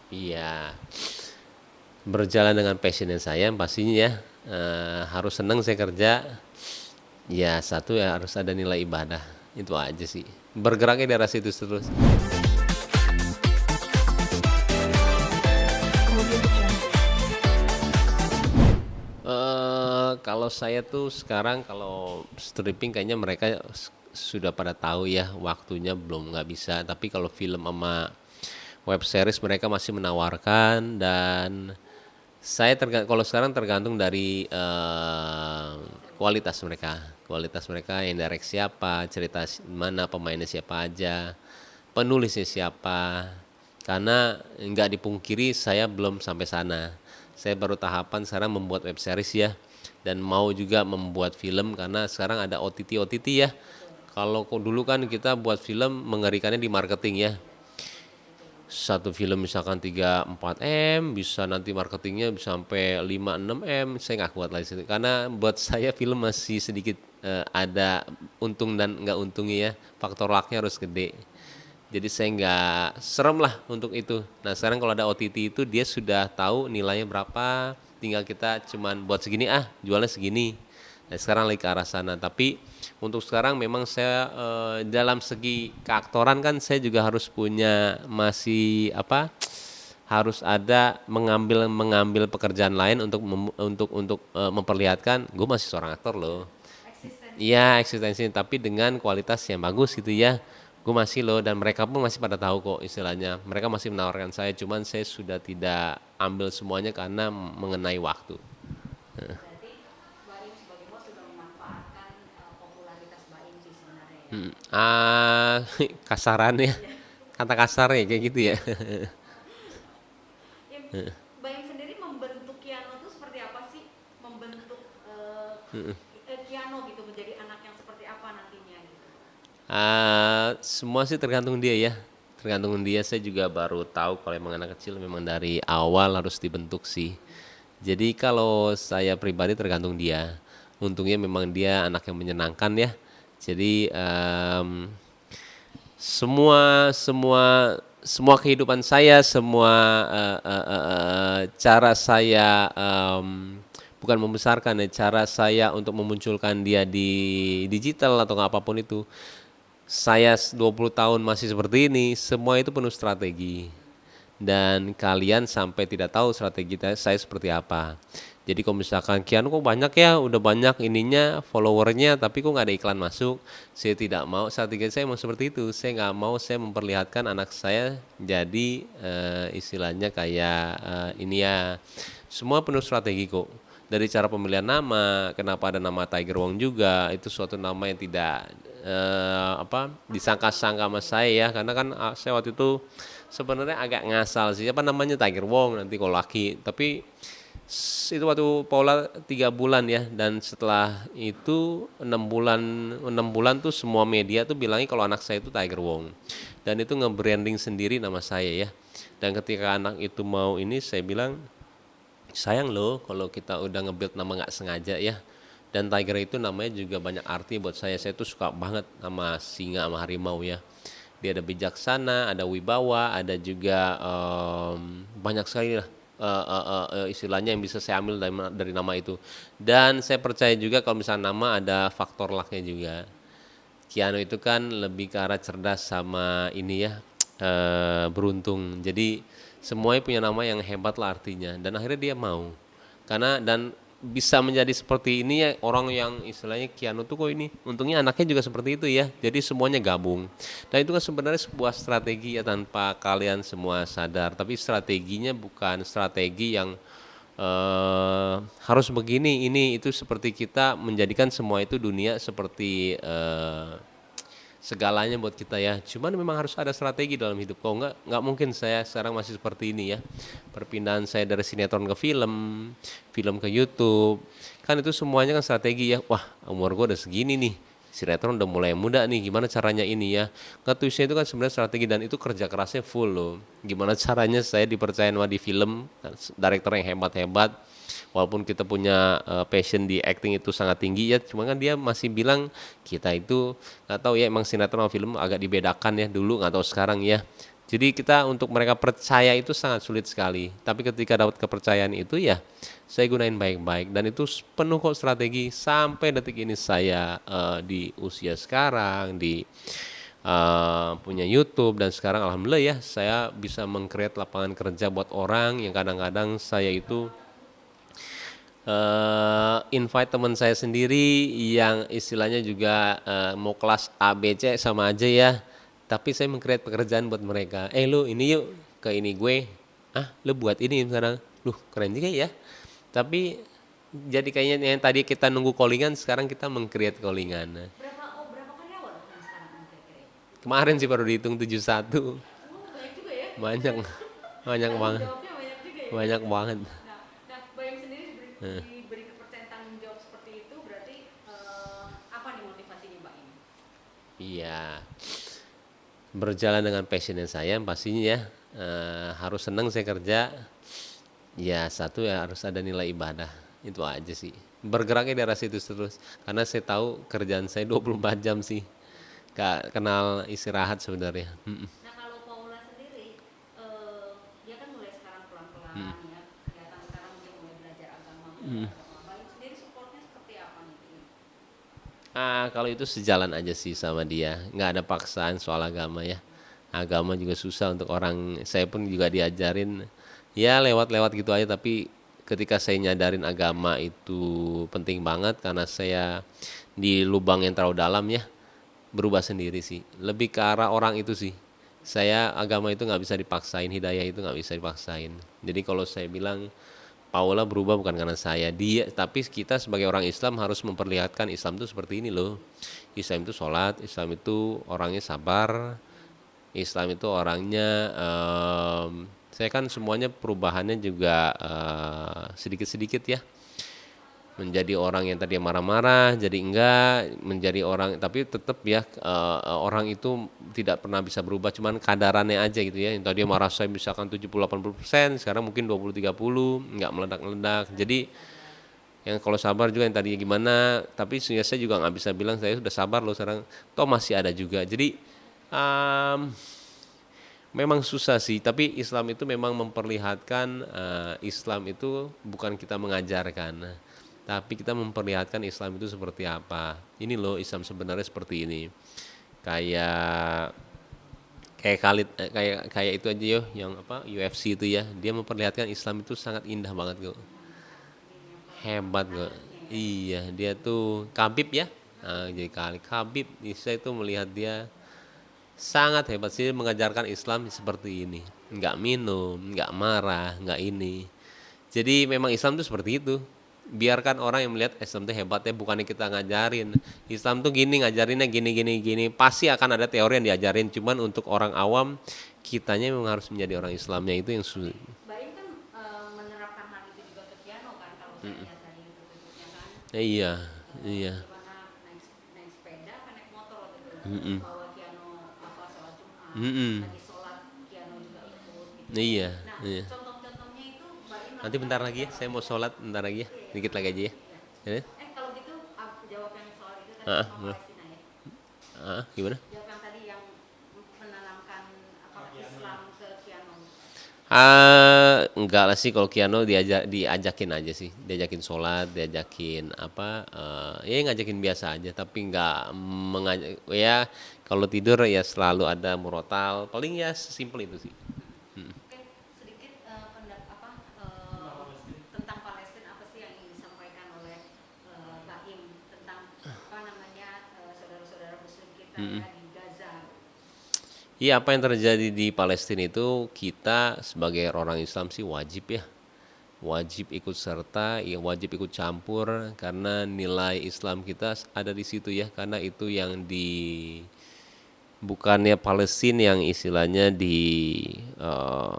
Iya, berjalan dengan passion saya pastinya ya, harus senang saya kerja. Ya satu ya harus ada nilai ibadah, itu aja sih. Bergeraknya di arah situ terus. Audio Jungle. Kalau saya tuh sekarang kalau stripping kayaknya mereka sudah pada tahu ya waktunya belum nggak bisa. Tapi kalau film sama web series mereka masih menawarkan dan kalau sekarang tergantung dari kualitas mereka yang direct siapa, cerita mana, pemainnya siapa aja, penulisnya siapa. Karena nggak dipungkiri saya belum sampai sana. Saya baru tahapan sekarang membuat web series ya, dan mau juga membuat film karena sekarang ada OTT ya. Kalau dulu kan kita buat film mengerikannya di marketing ya, satu film misalkan 3-4 M, bisa nanti marketingnya bisa sampai 5-6 M. Saya nggak kuat lagi situ karena buat saya film masih sedikit ada untung dan nggak untungnya ya, faktor lucknya harus gede, jadi saya nggak serem lah untuk itu. Nah sekarang kalau ada OTT itu dia sudah tahu nilainya berapa, tinggal kita cuman buat segini, jualnya segini. Nah sekarang lagi ke arah sana, tapi untuk sekarang memang saya dalam segi keaktoran kan saya juga harus punya masih apa, harus ada mengambil mengambil pekerjaan lain untuk memperlihatkan gue masih seorang aktor loh. Iya eksistensi, tapi dengan kualitas yang bagus gitu ya. Gue masih loh, dan mereka pun masih pada tahu kok istilahnya. Mereka masih menawarkan saya, cuman saya sudah tidak ambil semuanya karena mengenai waktu. Ah, kasarannya, kata kasarnya kayak gitu ya. Bayang sendiri membentuk Kiano itu seperti apa sih? Membentuk Kiano gitu menjadi anak yang seperti apa nantinya gitu. Semua sih tergantung dia ya. Tergantung dia, saya juga baru tahu kalau emang anak kecil memang dari awal harus dibentuk sih. Jadi kalau saya pribadi tergantung dia. Untungnya memang dia anak yang menyenangkan ya. Jadi semua semua semua kehidupan saya, semua cara saya bukan membesarkan ya, cara saya untuk memunculkan dia di digital atau apapun itu, saya 20 tahun masih seperti ini, semua itu penuh strategi. Dan kalian sampai tidak tahu strategi saya seperti apa. Jadi kalau misalkan Kian kok banyak ya, udah banyak ininya followernya, tapi kok nggak ada iklan masuk. Saya tidak mau, strategi saya emang seperti itu. Saya nggak mau saya memperlihatkan anak saya jadi istilahnya kayak ini ya. Semua penuh strategi kok. Dari cara pemilihan nama, kenapa ada nama Tiger Wong juga, itu suatu nama yang tidak apa disangka-sangka sama saya ya, karena kan saya waktu itu sebenarnya agak ngasal sih, apa namanya Tiger Wong nanti kalau laki, tapi itu waktu Paula 3 bulan ya, dan setelah itu 6 bulan tuh semua media tuh bilangnya kalau anak saya itu Tiger Wong, dan itu nge-branding sendiri nama saya ya. Dan ketika anak itu mau ini, saya bilang sayang loh kalau kita udah nge-build nama nggak sengaja ya. Dan tiger itu namanya juga banyak arti buat saya tuh suka banget sama singa sama harimau ya. Dia ada bijaksana, ada wibawa, ada juga banyak sekali lah istilahnya yang bisa saya ambil dari nama itu. Dan saya percaya juga kalau misalnya nama ada faktor lucknya juga. Keanu itu kan lebih ke arah cerdas sama ini ya, beruntung. Jadi semuanya punya nama yang hebat lah artinya. Dan akhirnya dia mau. Karena dan bisa menjadi seperti ini ya, orang yang istilahnya Keanu tuh kok ini. Untungnya anaknya juga seperti itu ya. Jadi semuanya gabung. Dan itu kan sebenarnya sebuah strategi ya, tanpa kalian semua sadar. Tapi strateginya bukan strategi yang harus begini ini itu, seperti kita menjadikan semua itu dunia seperti segalanya buat kita ya. Cuman memang harus ada strategi dalam hidup. Kalau nggak mungkin saya sekarang masih seperti ini ya. Perpindahan saya dari sinetron ke film, film ke YouTube, kan itu semuanya kan strategi ya. Wah, umur gue udah segini nih, sinetron udah mulai muda nih, gimana caranya ini ya. Ngetulisnya itu kan sebenarnya strategi, dan itu kerja kerasnya full loh. Gimana caranya saya dipercaya sama di film, director yang hebat-hebat, walaupun kita punya passion di acting itu sangat tinggi ya, cuma kan dia masih bilang kita itu nggak tahu ya, emang sinetron sama film agak dibedakan ya, dulu nggak tahu sekarang ya. Jadi kita untuk mereka percaya itu sangat sulit sekali. Tapi ketika dapat kepercayaan itu ya saya gunain baik-baik dan itu penuh kok strategi sampai detik ini saya di usia sekarang di punya YouTube dan sekarang alhamdulillah ya saya bisa meng-create lapangan kerja buat orang yang kadang-kadang saya itu invite teman saya sendiri yang istilahnya juga mau kelas A B C sama aja ya, tapi saya meng-create pekerjaan buat mereka. Lu ini yuk ke ini gue, lu buat ini sekarang, keren juga ya. Tapi jadi kayaknya yang tadi kita nunggu callingan, sekarang kita meng-create callingan. Berapa karyawan yang sekarang kira-kira? Kemarin sih baru dihitung 71. Oh, banyak juga ya. Banyak, banyak Tanggung banget, jawabnya banyak juga ya. banyak banget. Nah, Bayam sendiri diberi kepercayaan tanggung jawab seperti itu berarti apa nih motivasinya Bayam? Iya, berjalan dengan passionnya saya pastinya ya, harus senang saya kerja. Ya satu ya harus ada nilai ibadah, itu aja sih. Bergeraknya di arah situ terus, karena saya tahu kerjaan saya 24 jam sih, gak kenal istirahat sebenarnya. Nah, kalau Paula sendiri, dia kan mulai sekarang pelan-pelan ya, kelihatan sekarang dia mulai belajar agama, Bayam sendiri supportnya seperti apa nih? Kalau itu sejalan aja sih sama dia, nggak ada paksaan soal agama ya. Agama juga susah untuk orang, saya pun juga diajarin ya lewat-lewat gitu aja, tapi ketika saya nyadarin agama itu penting banget karena saya di lubang yang terlalu dalam ya, berubah sendiri sih. Lebih ke arah orang itu sih. Saya agama itu nggak bisa dipaksain, hidayah itu nggak bisa dipaksain. Jadi kalau saya bilang Paula berubah bukan karena saya, dia, tapi kita sebagai orang Islam harus memperlihatkan Islam itu seperti ini loh. Islam itu sholat, Islam itu orangnya sabar, Islam itu orangnya, saya kan semuanya perubahannya juga sedikit-sedikit ya. Menjadi orang yang tadi marah-marah jadi enggak, menjadi orang tapi tetap ya, orang itu tidak pernah bisa berubah, cuman kadarannya aja gitu ya. Yang tadi marah saya misalkan 70-80%, sekarang mungkin 20-30, enggak meledak-meledak. Jadi yang kalau sabar juga yang tadinya gimana, tapi saya juga nggak bisa bilang saya sudah sabar loh sekarang, toh masih ada juga. Jadi memang susah sih, tapi Islam itu memang memperlihatkan, Islam itu bukan kita mengajarkan, tapi kita memperlihatkan Islam itu seperti apa. Ini loh Islam sebenarnya seperti ini. Kayak kayak Khalid, kayak itu aja yo, yang apa UFC itu ya, dia memperlihatkan Islam itu sangat indah banget kok, hebat kok. Iya, dia tuh Khabib ya. Jadi kali Khabib, saya itu melihat dia sangat hebat sih mengajarkan Islam seperti ini. Nggak minum, nggak marah, nggak ini. Jadi memang Islam tuh seperti itu. Biarkan orang yang melihat Islam tuh hebatnya, bukannya kita ngajarin. Islam tuh gini, ngajarinnya gini gini gini. Pasti akan ada teori yang diajarin. Cuman untuk orang awam, kitanya memang harus menjadi orang Islamnya itu yang sulit. Bayam kan menerapkan hal itu juga ke piano kan, kalau saya lihat dari YouTube-nya kan. Iya, iya. Gimana naik sepeda, apa naik motor waktu itu, Mm-mm. bawa piano apa sholat Jumat, Mm-mm. lagi sholat piano juga ikut gitu. Iya, Nah, iya. contoh-contohnya itu Bayam Nanti lakukan bentar lagi seperti ya, apa? saya mau sholat bentar lagi ya, dikit lagi aja ya. Ya. Kalau gitu jawab yang soal itu tadi Ah, sama Palestina ya. gimana? Jawab yang tadi yang menanamkan apa Islam ke piano. Enggak lah sih, kalau Kiano diajakin aja sih, diajakin sholat, diajakin apa, ya ngajakin biasa aja, tapi enggak mengajak ya. Kalau tidur ya selalu ada murotal, paling ya sesimpel itu sih. Oke, sedikit tentang Palestina, apa sih yang ingin disampaikan oleh Baim tentang apa namanya saudara-saudara Muslim kita ya di Gaza. Iya, apa yang terjadi di Palestina itu kita sebagai orang Islam sih wajib ya, wajib ikut serta, ya wajib ikut campur karena nilai Islam kita ada di situ ya, karena itu yang bukannya Palestina yang istilahnya eh,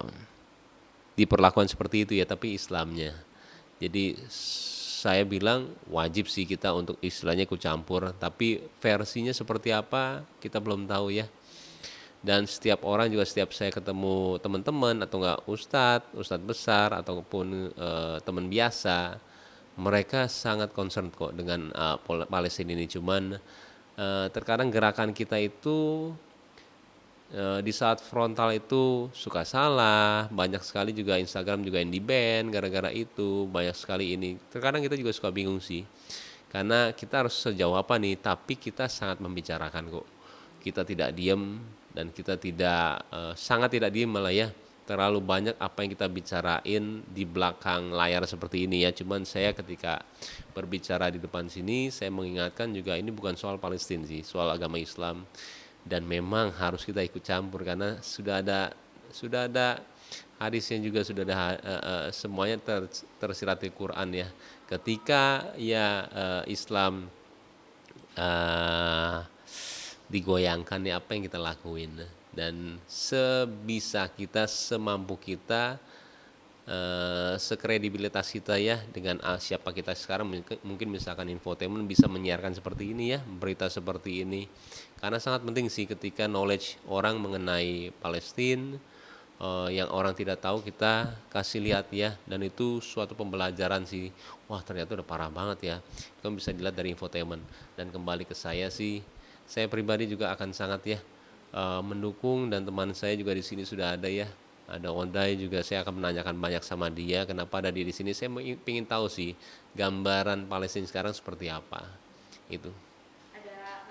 diperlakukan seperti itu ya, tapi Islamnya. Jadi saya bilang wajib sih kita untuk istilahnya ikut campur, tapi versinya seperti apa kita belum tahu ya. Dan setiap orang juga, setiap saya ketemu teman-teman atau enggak ustadz besar ataupun teman biasa, mereka sangat concern kok dengan Palestina ini. Cuman terkadang gerakan kita itu Di saat frontal itu suka salah, banyak sekali juga Instagram juga yang di-ban gara-gara itu, banyak sekali ini. Terkadang kita juga suka bingung sih, karena kita harus sejauh apa nih, tapi kita sangat membicarakan kok. Kita tidak diem dan kita tidak, sangat tidak diem malah ya. Terlalu banyak apa yang kita bicarain di belakang layar seperti ini ya. Cuman saya ketika berbicara di depan sini, saya mengingatkan juga ini bukan soal Palestina sih, soal agama Islam. Dan memang harus kita ikut campur karena sudah ada hadisnya juga, sudah ada semuanya tersirat di Quran ya. Ketika ya Islam eh, digoyangkan ya, apa yang kita lakuin, dan sebisa kita, semampu kita, sekredibilitas kita ya dengan siapa kita sekarang, mungkin misalkan infotainment bisa menyiarkan seperti ini ya, berita seperti ini, karena sangat penting sih ketika knowledge orang mengenai Palestina, yang orang tidak tahu kita kasih lihat ya, dan itu suatu pembelajaran sih. Wah ternyata udah parah banget ya, kamu bisa dilihat dari infotainment. Dan kembali ke saya sih, saya pribadi juga akan sangat ya mendukung, dan teman saya juga di sini sudah ada ya, ada Ondai juga, saya akan menanyakan banyak sama dia kenapa ada di sini. Saya ingin tahu sih gambaran Palestina sekarang seperti apa itu. Ada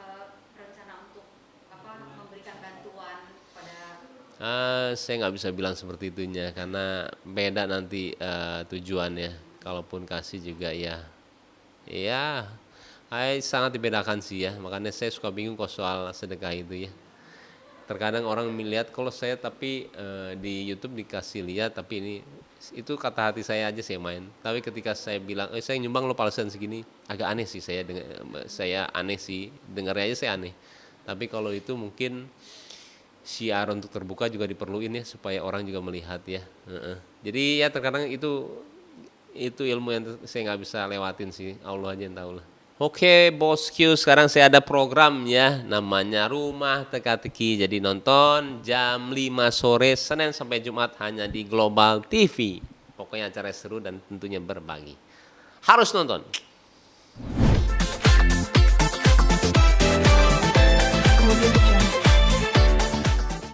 rencana untuk memberikan bantuan pada Saya nggak bisa bilang seperti itunya karena beda nanti tujuannya. Kalaupun kasih juga ya, ya, sangat dibedakan sih ya. Makanya saya suka bingung kok soal sedekah itu ya. Terkadang orang melihat kalau saya, tapi di YouTube dikasih lihat, tapi ini itu kata hati saya aja saya main. Tapi ketika saya bilang saya nyumbang lo Palestina segini, agak aneh sih saya dengar, saya aneh sih dengarnya aja, saya aneh. Tapi kalau itu mungkin syiar untuk terbuka juga diperluin ya, supaya orang juga melihat ya. Jadi ya terkadang itu ilmu yang saya nggak bisa lewatin sih, Allah aja yang tahu lah. Oke bosku, sekarang saya ada program ya, namanya Rumah Teka-teki. Jadi nonton jam 5 sore Senin sampai Jumat hanya di Global TV. Pokoknya acara seru dan tentunya berbagi. Harus nonton.